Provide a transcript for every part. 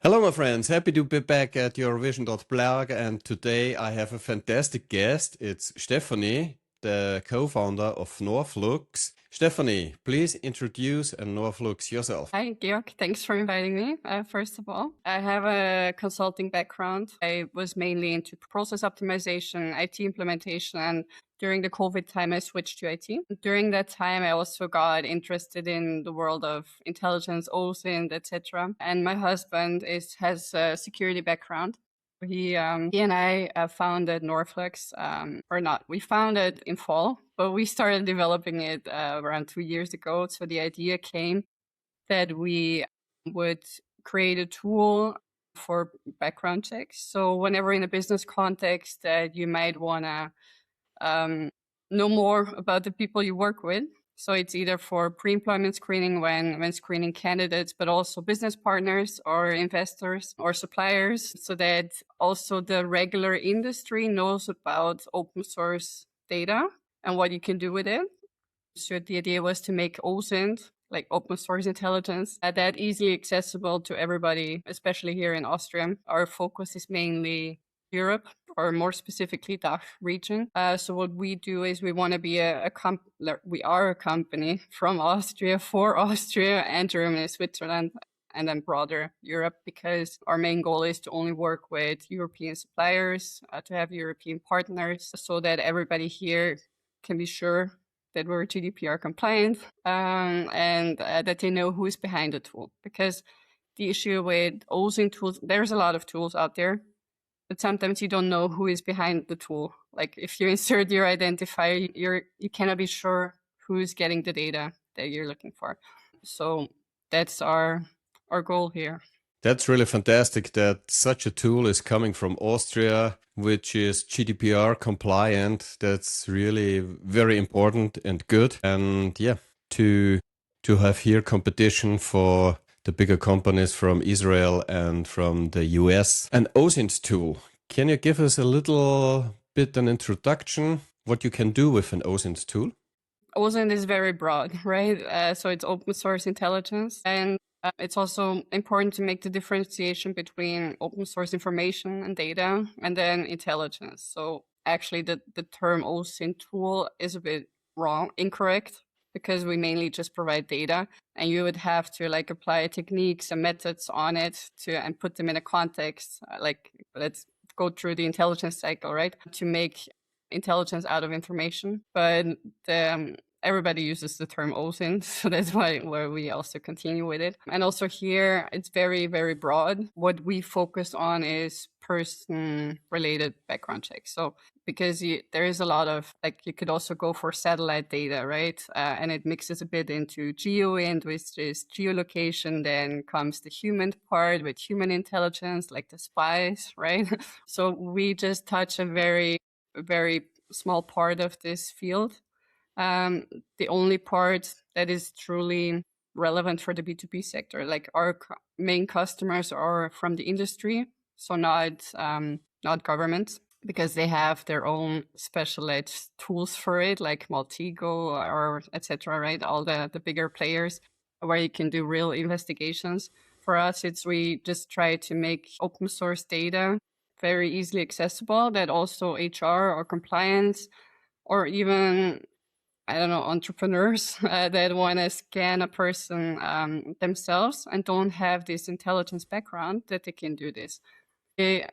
Hello, my friends. Happy to be back at YourVision.blog. And today I have a fantastic guest. It's Stephanie, the co-founder of Norphluchs. Stephanie, please introduce Norphluchs yourself. Hi, Georg. Thanks for inviting me. First of all, I have a consulting background. I was mainly into process optimization, IT implementation, and during the COVID time, I switched to IT. During that time, I also got interested in the world of intelligence, OSINT, etc. And my husband has a security background. He and I founded Norphluchs, or not. We founded in fall, but we started developing it around 2 years ago. So the idea came that we would create a tool for background checks. So whenever in a business context that you might want to know more about the people you work with. So it's either for pre-employment screening when screening candidates, but also business partners or investors or suppliers, so that also the regular industry knows about open source data and what you can do with it. So the idea was to make OSINT, like open source intelligence, that easily accessible to everybody, especially here in Austria. Our focus is mainly Europe, or more specifically DACH region. So what we do is we want to be we are a company from Austria for Austria and Germany, Switzerland, and then broader Europe, because our main goal is to only work with European suppliers, to have European partners, so that everybody here can be sure that we're GDPR compliant, and that they know who is behind the tool. Because the issue with OSINT tools, there's a lot of tools out there, but sometimes you don't know who is behind the tool. Like if you insert your identifier, you cannot be sure who is getting the data that you're looking for. So that's our goal here. That's really fantastic that such a tool is coming from Austria, which is GDPR compliant. That's really very important and good. And yeah, to have here competition for the bigger companies from Israel and from the US. An OSINT tool. Can you give us a little bit an introduction what you can do with an OSINT tool? OSINT is very broad, right? So it's open source intelligence, and it's also important to make the differentiation between open source information and data and then intelligence. So actually the term OSINT tool is a bit incorrect, because we mainly just provide data, and you would have to like apply techniques and methods on it and put them in a context. Like let's go through the intelligence cycle, right? To make intelligence out of information. But everybody uses the term OSINT, so that's why we also continue with it. And also here, it's very, very broad. What we focus on is person-related background checks. So because there is a lot of, like, you could also go for satellite data, right? And it mixes a bit into GeoInt, which is geolocation. Then comes the human part with human intelligence, like the spies, right? So we just touch a very, very small part of this field. The only part that is truly relevant for the B2B sector, like our main customers are from the industry, so not government, because they have their own specialized tools for it, like Maltego or etc. Right, all the bigger players where you can do real investigations. For us, we just try to make open source data very easily accessible, that also HR or compliance or even, I don't know, entrepreneurs that want to scan a person themselves and don't have this intelligence background, that they can do this. The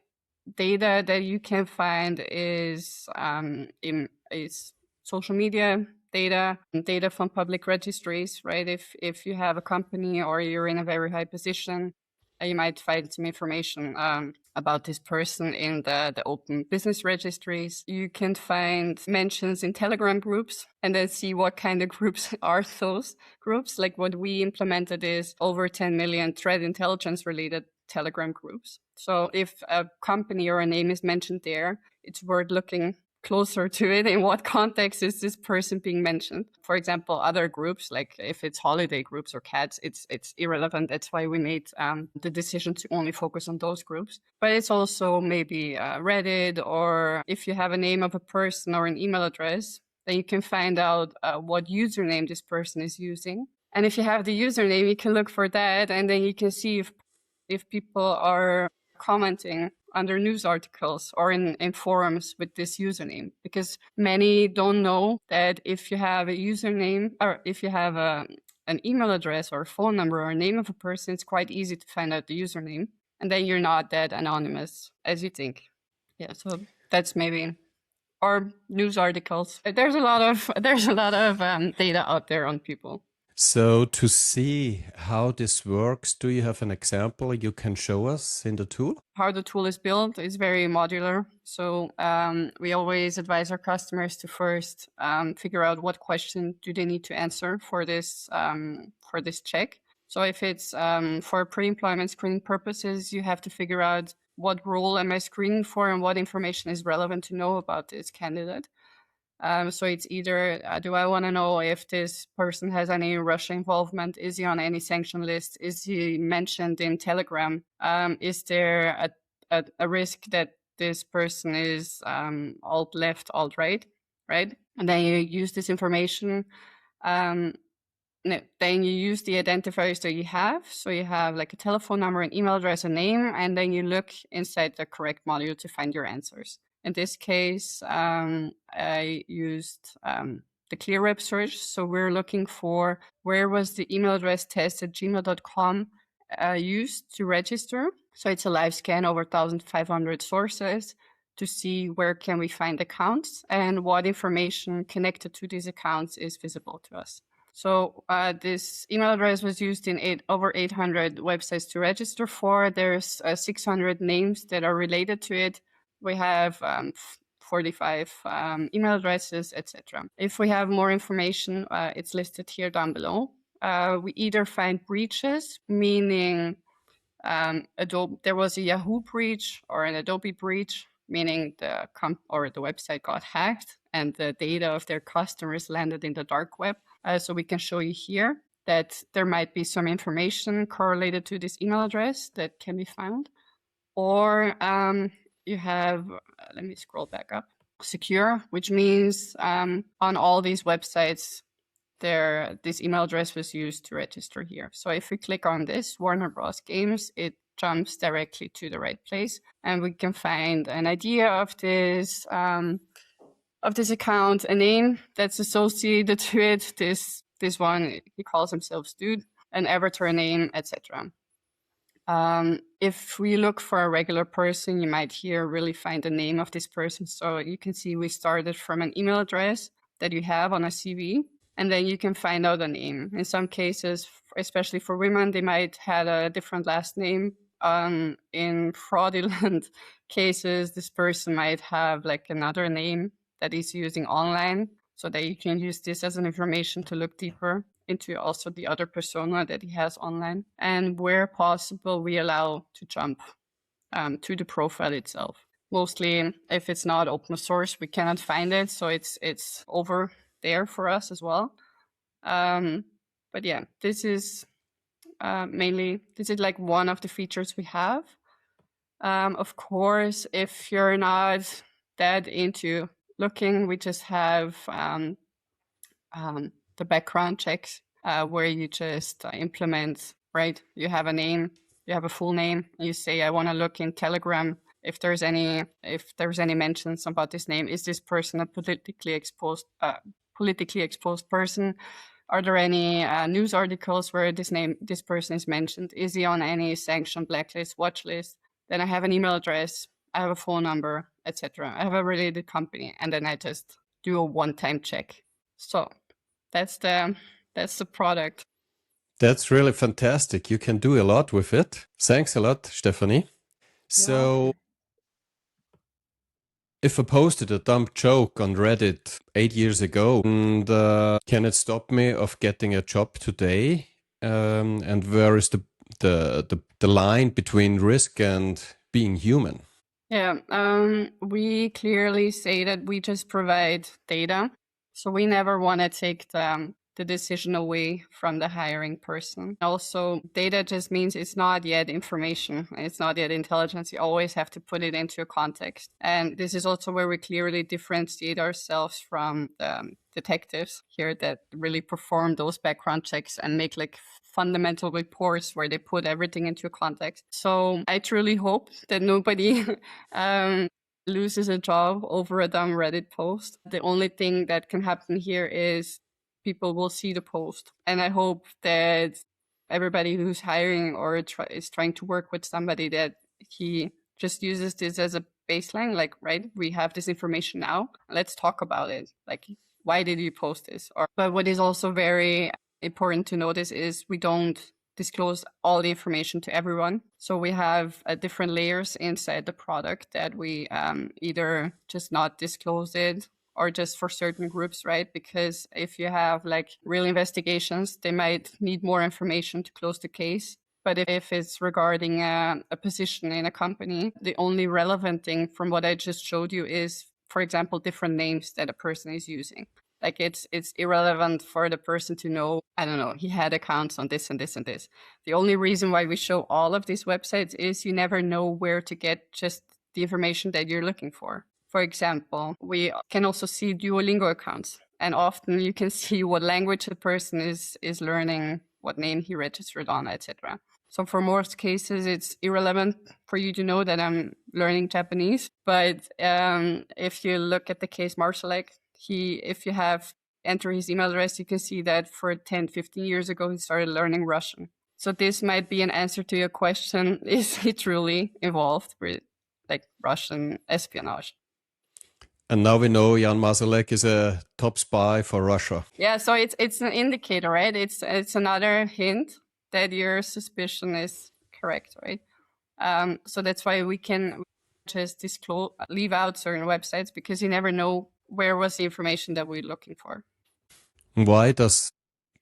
data that you can find is social media data from public registries, right? If you have a company or you're in a very high position, you might find some information about this person in the open business registries. You can find mentions in Telegram groups and then see what kind of groups are those groups. Like what we implemented is over 10 million threat intelligence related Telegram groups. So if a company or a name is mentioned there, it's worth looking closer to it. In what context is this person being mentioned? For example, other groups, like if it's holiday groups or cats, it's irrelevant. That's why we made the decision to only focus on those groups. But it's also maybe Reddit, or if you have a name of a person or an email address, then you can find out what username this person is using. And if you have the username, you can look for that, and then you can see if if people are commenting under news articles or in forums with this username, because many don't know that if you have a username or if you have an email address or a phone number or a name of a person, it's quite easy to find out the username, and then you're not that anonymous as you think. Yeah, so that's maybe, or news articles. There's a lot of data out there on people. So to see how this works, do you have an example you can show us in the tool? How the tool is built is very modular. So we always advise our customers to first figure out what question do they need to answer for this check. So if it's for pre-employment screening purposes, you have to figure out what role am I screening for and what information is relevant to know about this candidate. So it's either, do I want to know if this person has any Russia involvement? Is he on any sanction list? Is he mentioned in Telegram? Is there a risk that this person is alt-left, alt-right, right? And then you use this information. Then you use the identifiers that you have. So you have like a telephone number, an email address, a name, and then you look inside the correct module to find your answers. In this case, I used the clear web search. So we're looking for where was the email address test@gmail.com used to register. So it's a live scan over 1,500 sources to see where can we find accounts and what information connected to these accounts is visible to us. So this email address was used in over 800 websites to register for. There's 600 names that are related to it. We have 45 email addresses, etc. If we have more information, it's listed here down below. We either find breaches, meaning there was a Yahoo breach or an Adobe breach, meaning the website got hacked and the data of their customers landed in the dark web. So we can show you here that there might be some information correlated to this email address that can be found. Or you have, let me scroll back up, secure, which means on all these websites, this email address was used to register here. So if we click on this, Warner Bros. Games, it jumps directly to the right place, and we can find an idea of this account, a name that's associated to it. This one, he calls himself Dude, an avatar name, etc. If we look for a regular person, you might here really find the name of this person. So you can see we started from an email address that you have on a CV, and then you can find out a name. In some cases, especially for women, they might have a different last name. In fraudulent cases, this person might have like another name that he's using online, so that you can use this as an information to look deeper into also the other persona that he has online. And where possible, we allow to jump to the profile itself. Mostly, if it's not open source, we cannot find it, so it's over there for us as well. But yeah, this is like one of the features we have. Of course, if you're not that into looking, we just have the background checks where you just implement, right? You have a name, you have a full name, and you say, I want to look in Telegram if there's any mentions about this name. Is this person a politically exposed person? Are there any news articles where this person is mentioned? Is he on any sanction blacklist, watch list? Then I have an email address, I have a phone number, etc. I have a related company, and then I just do a one-time check. So that's the product. That's really fantastic. You can do a lot with it. Thanks a lot, Stephanie. So if I posted a dumb joke on Reddit 8 years ago, and can it stop me of getting a job today? And where is the line between risk and being human? Yeah, we clearly say that we just provide data. So we never want to take the decision away from the hiring person. Also, data just means it's not yet information. It's not yet intelligence. You always have to put it into a context. And this is also where we clearly differentiate ourselves from detectives here that really perform those background checks and make like fundamental reports where they put everything into context. So I truly hope that nobody loses a job over a dumb Reddit post. The only thing that can happen here is people will see the post. And I hope that everybody who's hiring or is trying to work with somebody, that he just uses this as a baseline, like, right, we have this information now, let's talk about it. Like, why did you post this? But what is also very important to notice is we don't disclose all the information to everyone. So we have different layers inside the product that we either just not disclose it or just for certain groups, right? Because if you have like real investigations, they might need more information to close the case. But if it's regarding a position in a company, the only relevant thing from what I just showed you is, for example, different names that a person is using. Like it's irrelevant for the person to know, I don't know, he had accounts on this and this and this. The only reason why we show all of these websites is you never know where to get just the information that you're looking for. For example, we can also see Duolingo accounts, and often you can see what language the person is learning, what name he registered on, etc. So for most cases, it's irrelevant for you to know that I'm learning Japanese. But if you look at the case Marsalek, if you have enter his email address, you can see that for 10, 15 years ago, he started learning Russian. So this might be an answer to your question. Is he truly involved with like Russian espionage? And now we know Jan Masalek is a top spy for Russia. Yeah, so it's an indicator, right? It's another hint that your suspicion is correct, right? So that's why we can just leave out certain websites, because you never know where was the information that we're looking for. Why does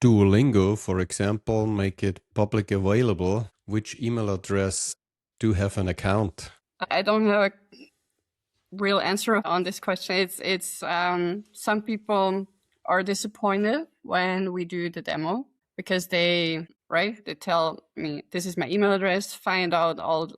Duolingo, for example, make it public available? Which email address do have an account? I don't have a real answer on this question. It's some people are disappointed when we do the demo, because they tell me, this is my email address, find out all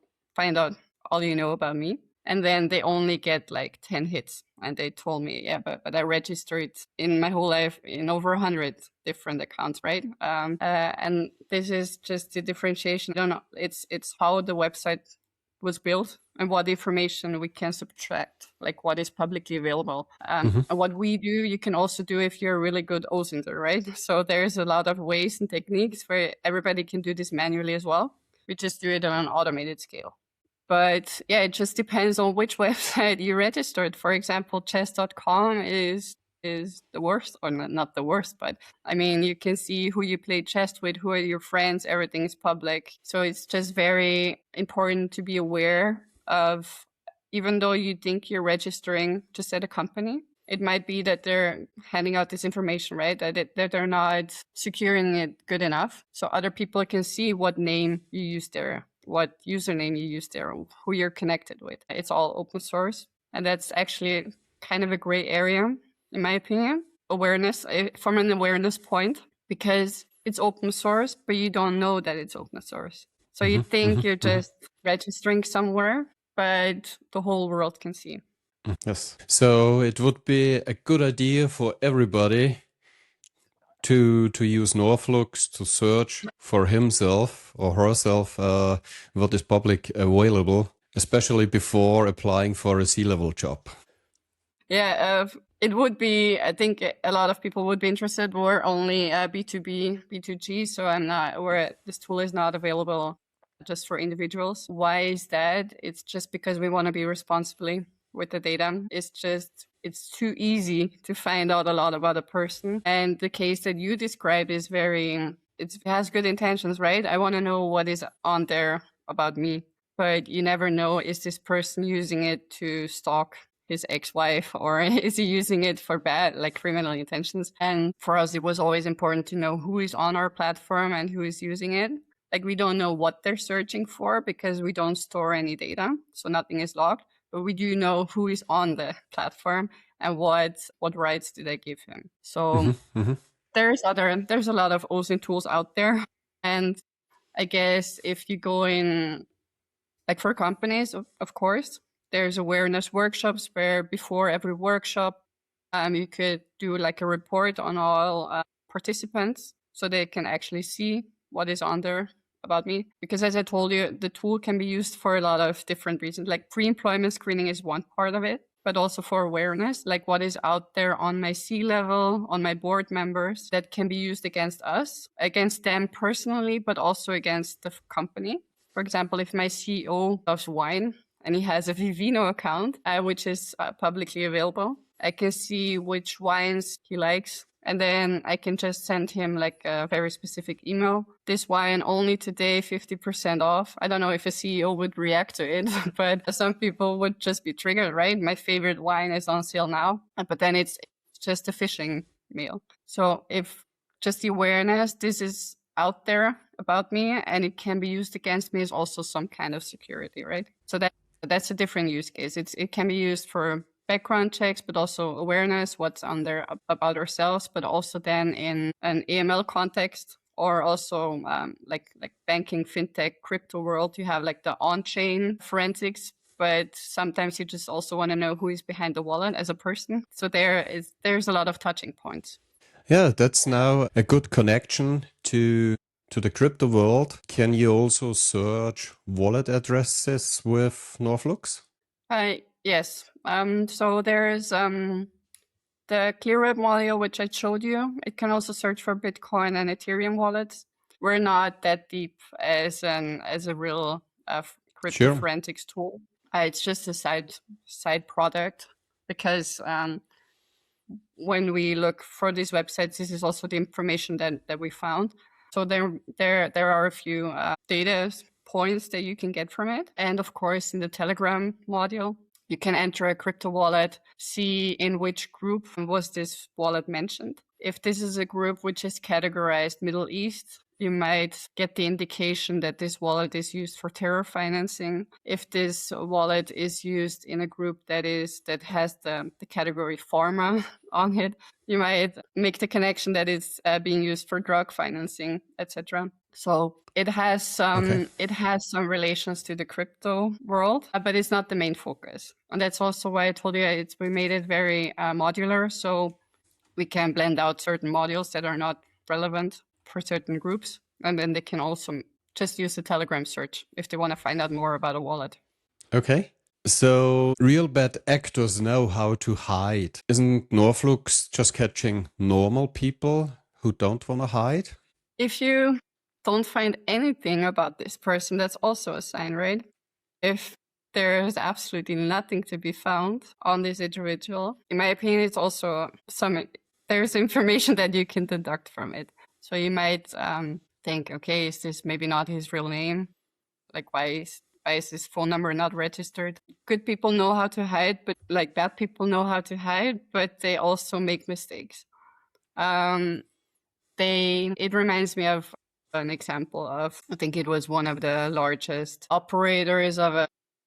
you know about me. And then they only get like 10 hits. And they told me, yeah, but I registered in my whole life in over 100 different accounts, right? And this is just the differentiation. I don't know. It's how the website was built and what information we can subtract, like what is publicly available. And what we do, you can also do if you're a really good OSINTer, right? So there's a lot of ways and techniques where everybody can do this manually as well. We just do it on an automated scale. But yeah, it just depends on which website you registered. For example, chess.com is the worst, or not the worst, but I mean, you can see who you play chess with, who are your friends, everything is public. So it's just very important to be aware of, even though you think you're registering just at a company, it might be that they're handing out this information, right? That they're not securing it good enough. So other people can see what name you use there, what username you use there, who you're connected with. It's all open source. And that's actually kind of a gray area, in my opinion, awareness, from an awareness point, because it's open source, but you don't know that it's open source. So you think you're just registering somewhere, but the whole world can see. Yes. So it would be a good idea for everybody to use Norphluchs to search for himself or herself what is public available, especially before applying for a C-level job. Yeah, it would be, I think a lot of people would be interested. We're only B2B, B2G, so this tool is not available just for individuals. Why is that? It's just because we want to be responsibly with the data. It's too easy to find out a lot about a person. And the case that you described is it has good intentions, right? I want to know what is on there about me, but you never know, is this person using it to stalk his ex-wife, or is he using it for bad, like criminal intentions? And for us, it was always important to know who is on our platform and who is using it. Like, we don't know what they're searching for because we don't store any data, so nothing is logged, but we do know who is on the platform and what rights do they give him. So there's a lot of OSINT tools out there. And I guess if you go in, like for companies, of course, there's awareness workshops where before every workshop, You could do like a report on all participants so they can actually see what is on there about me. Because as I told you, the tool can be used for a lot of different reasons. Like pre-employment screening is one part of it, but also for awareness, like what is out there on my C-level, on my board members that can be used against us, against them personally, but also against the company. For example, if my CEO loves wine and he has a Vivino account, which is publicly available, I can see which wines he likes. And then I can just send him like a very specific email. This wine only today, 50% off. I don't know if a CEO would react to it, but some people would just be triggered, right? My favorite wine is on sale now, but then it's just a phishing mail. So if just the awareness, this is out there about me and it can be used against me is also some kind of security, right? So that's a different use case. It can be used for background checks, but also awareness, what's on there about ourselves, but also then in an AML context, or also like banking, fintech, crypto world, you have like the on-chain forensics, but sometimes you just also want to know who is behind the wallet as a person. So there's a lot of touching points. Yeah, that's now a good connection to the crypto world. Can you also search wallet addresses with Norphluchs? Yes. So there's the ClearWeb module, which I showed you. It can also search for Bitcoin and Ethereum wallets. We're not that deep as a real crypto forensics tool. It's just a side product because when we look for these websites, this is also the information that we found. So there are a few data points that you can get from it. And of course, in the Telegram module, you can enter a crypto wallet, see in which group was this wallet mentioned. If this is a group which is categorized Middle East, you might get the indication that this wallet is used for terror financing. If this wallet is used in a group that has the category pharma on it, you might make the connection that it's being used for drug financing, etc. So it has some relations to the crypto world, but it's not the main focus. And that's also why I told you we made it very modular, so we can blend out certain modules that are not relevant for certain groups, and then they can also just use the Telegram search if they want to find out more about a wallet. Okay. So real bad actors know how to hide. Isn't Norphluchs just catching normal people who don't want to hide? If you don't find anything about this person, that's also a sign, right? If there's absolutely nothing to be found on this individual, in my opinion, it's also there's information that you can deduct from it. So you might think, okay, is this maybe not his real name? Like, why is his phone number not registered? Good people know how to hide, but like bad people know how to hide, but they also make mistakes. It reminds me of an example of, I think it was one of the largest operators of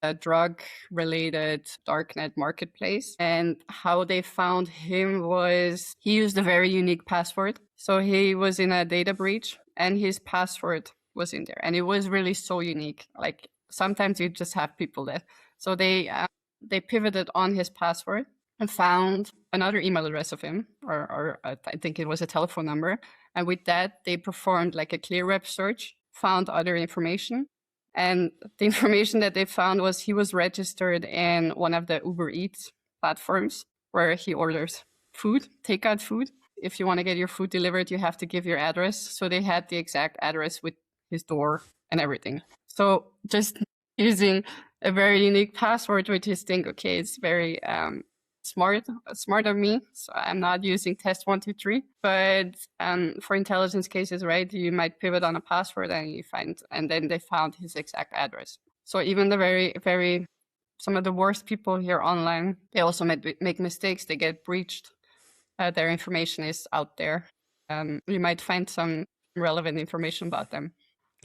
a drug-related darknet marketplace. And how they found him was he used a very unique password. So he was in a data breach and his password was in there. And it was really so unique. Like sometimes you just have people that. So they pivoted on his password and found another email address of him, or I think it was a telephone number. And with that, they performed like a ClearWeb search, found other information. And the information that they found was he was registered in one of the Uber Eats platforms where he orders food, takeout food. If you want to get your food delivered, you have to give your address. So they had the exact address with his door and everything. So just using a very unique password, which is think, okay, it's very smart of me. So I'm not using test 1, 2, 3, but for intelligence cases, right, you might pivot on a password and then they found his exact address. So even the some of the worst people here online, they also make mistakes. They get breached. Their information is out there. You might find some relevant information about them.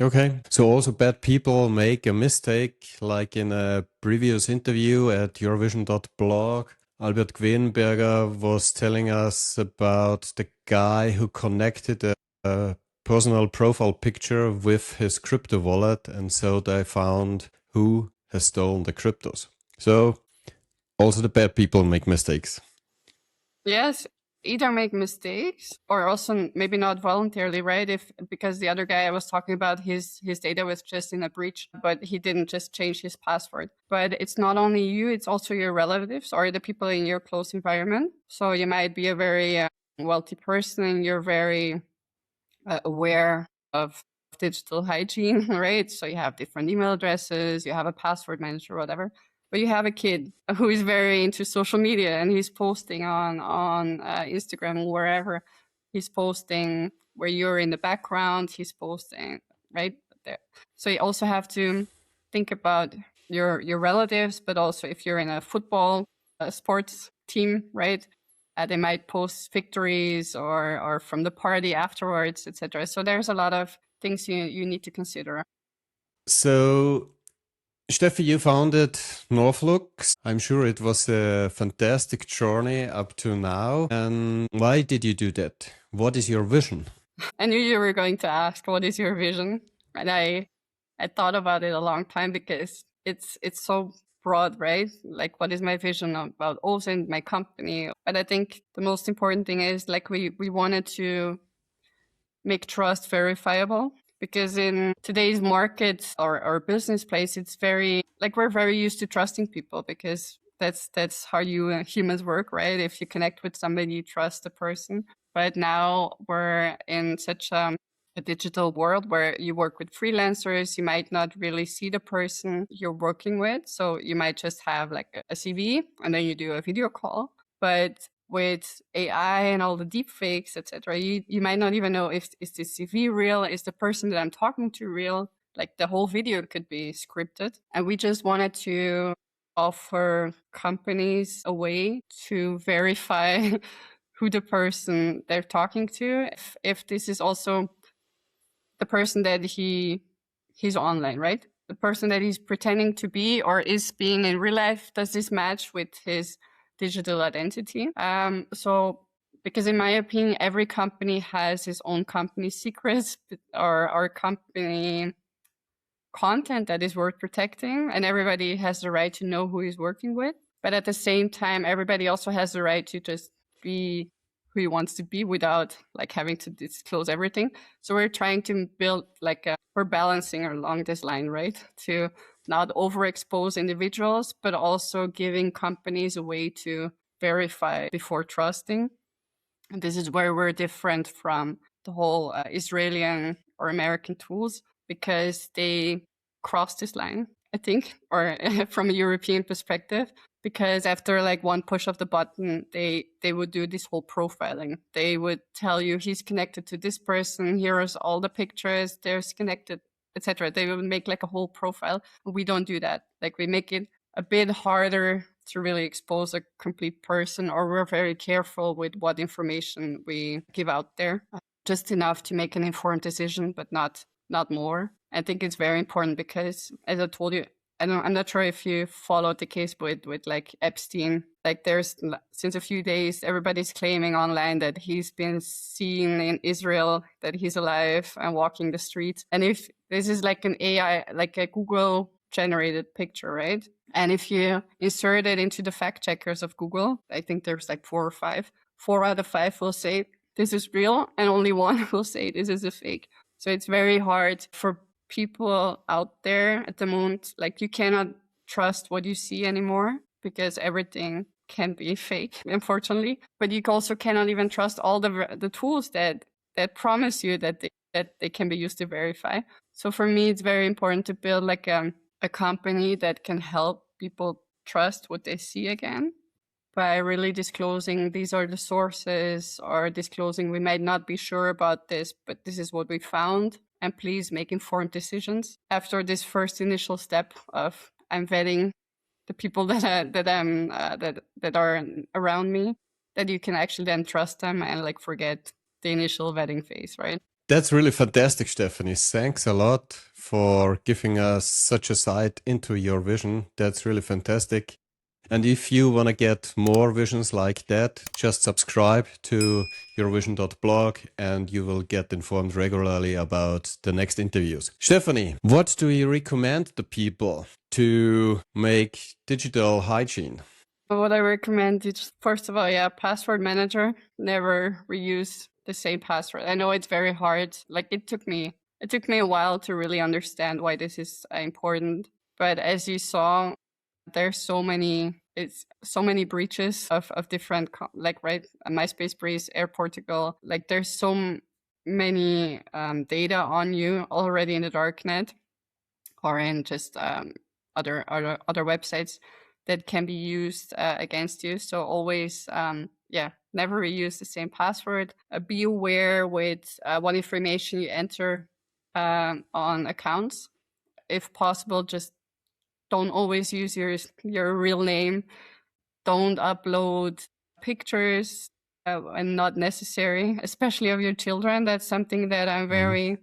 Okay, so also bad people make a mistake, like in a previous interview at YourVision.blog. Albert Gwenberger was telling us about the guy who connected a personal profile picture with his crypto wallet, and so they found who has stolen the cryptos. So also the bad people make mistakes. Yes, either make mistakes or also maybe not voluntarily, right? Because the other guy I was talking about, his data was just in a breach, but he didn't just change his password. But it's not only you, it's also your relatives or the people in your close environment. So you might be a very wealthy person and you're very aware of digital hygiene, right? So you have different email addresses, you have a password manager, whatever. But you have a kid who is very into social media and he's posting on Instagram or wherever. He's posting where you're in the background. He's posting right there. So you also have to think about your relatives, but also if you're in a football sports team, right? They might post victories or from the party afterwards, etc. So there's a lot of things you need to consider. So, Steffi, you founded Norphluchs. I'm sure it was a fantastic journey up to now. And why did you do that? What is your vision? I knew you were going to ask, what is your vision? And I thought about it a long time because it's so broad, right? Like, what is my vision about OSINT, my company? But I think the most important thing is like we wanted to make trust verifiable, because in today's market or business place, it's very like we're very used to trusting people because that's how you humans work, right? If you connect with somebody, you trust the person. But now we're in such a digital world where you work with freelancers, you might not really see the person you're working with. So you might just have like a CV and then you do a video call. But with AI and all the deep fakes, etc., you might not even know if is this CV real, is the person that I'm talking to real. Like the whole video could be scripted. And we just wanted to offer companies a way to verify who the person they're talking to, if this is also the person that he's online, right? The person that he's pretending to be or is being in real life, does this match with his digital identity? So because in my opinion, every company has its own company secrets or company content that is worth protecting, and everybody has the right to know who he's working with. But at the same time, everybody also has the right to just be who he wants to be without like having to disclose everything. So we're trying to build we're balancing along this line, right? To not overexpose individuals, but also giving companies a way to verify before trusting. And this is where we're different from the whole Israeli or American tools, because they cross this line, I think, or from a European perspective, because after like one push of the button, they would do this whole profiling. They would tell you he's connected to this person, here's all the pictures, there's connected, etc. They would make like a whole profile. We don't do that. Like we make it a bit harder to really expose a complete person, or we're very careful with what information we give out there. Just enough to make an informed decision, but not more. I think it's very important because, as I told you, I'm not sure if you followed the case with like Epstein. Like there's since a few days, everybody's claiming online that he's been seen in Israel, that he's alive and walking the streets. And if this is like an AI, like a Google generated picture, right? And if you insert it into the fact checkers of Google, I think there's like 4 or 5. 4 out of 5 will say this is real, and only 1 will say this is a fake. So it's very hard for people out there at the moment. Like you cannot trust what you see anymore because everything can be fake, unfortunately. But you also cannot even trust all the tools that promise you that they can be used to verify. So for me, it's very important to build like a company that can help people trust what they see again by really disclosing these are the sources, or disclosing we might not be sure about this, but this is what we found. And please make informed decisions. After this first initial step of I'm vetting the people that are around me, that you can actually then trust them and like forget the initial vetting phase, right? That's really fantastic, Stephanie. Thanks a lot for giving us such a sight into your vision. That's really fantastic. And if you want to get more visions like that, just subscribe to YourVision.blog and you will get informed regularly about the next interviews. Stephanie, what do you recommend the people to make digital hygiene? What I recommend is, first of all, password manager. Never reuse the same password. I know it's very hard. Like it took me a while to really understand why this is important. But as you saw, there's so many breaches of different like, right, a MySpace breach, Air Portugal. Like there's so many data on you already in the darknet or in just other websites that can be used against you. So always, never reuse the same password. Be aware with what information you enter on accounts. If possible, just don't always use your real name. Don't upload pictures and not necessary, especially of your children. That's something that I'm very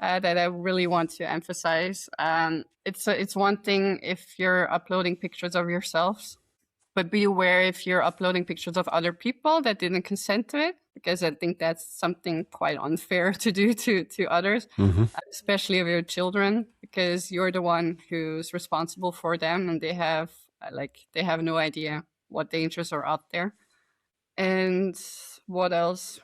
that I really want to emphasize. It's one thing if you're uploading pictures of yourselves, but be aware if you're uploading pictures of other people that didn't consent to it, because I think that's something quite unfair to do to others, especially of your children, because you're the one who's responsible for them, and they have no idea what dangers are out there. And what else?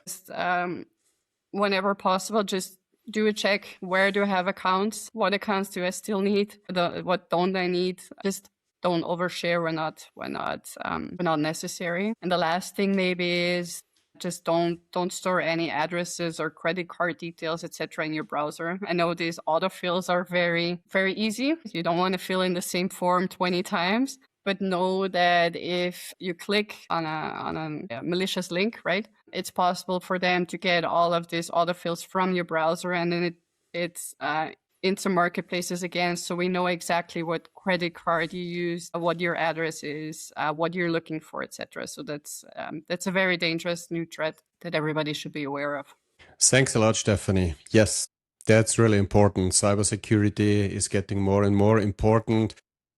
Whenever possible, just do a check. Where do I have accounts? What accounts do I still need? What don't I need? Just don't overshare when not necessary. And the last thing maybe is just don't store any addresses or credit card details, etc. in your browser. I know these autofills are very, very easy. You don't want to fill in the same form 20 times. But know that if you click on a malicious link, right, it's possible for them to get all of these autofills from your browser, and then it's into marketplaces again. So we know exactly what credit card you use, what your address is, what you're looking for, etc. So that's a very dangerous new threat that everybody should be aware of. Thanks a lot, Stephanie. Yes, that's really important. Cybersecurity is getting more and more important.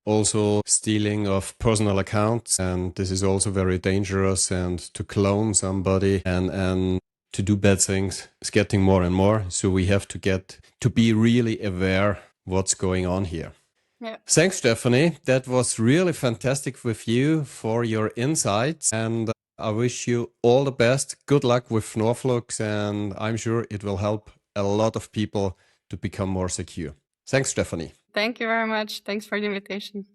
Also stealing of personal accounts, and this is also very dangerous, and to clone somebody and to do bad things is getting more and more. So we have to be really aware what's going on here. Yeah. Thanks, Stephanie. That was really fantastic with you for your insights, and I wish you all the best. Good luck with Norphluchs, and I'm sure it will help a lot of people to become more secure. Thanks, Stephanie. Thank you very much. Thanks for the invitation.